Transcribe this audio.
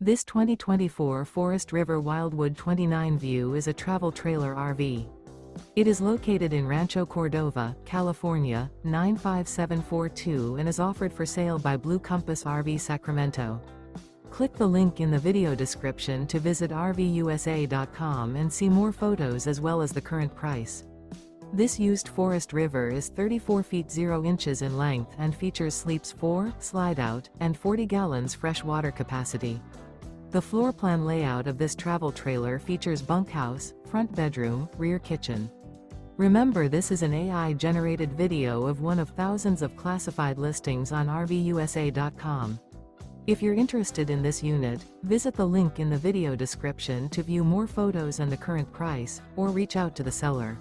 This 2024 Forest River Wildwood 29 View is a travel trailer RV. It is located in Rancho Cordova, California, 95742 and is offered for sale by Blue Compass RV Sacramento. Click the link in the video description to visit RVUSA.com and see more photos as well as the current price. This used Forest River is 34 feet 0 inches in length and features sleeps 4, slide-out, and 40 gallons fresh water capacity. The floor plan layout of this travel trailer features bunkhouse, front bedroom, rear kitchen. Remember, this is an AI-generated video of one of thousands of classified listings on RVUSA.com. If you're interested in this unit, visit the link in the video description to view more photos and the current price, or reach out to the seller.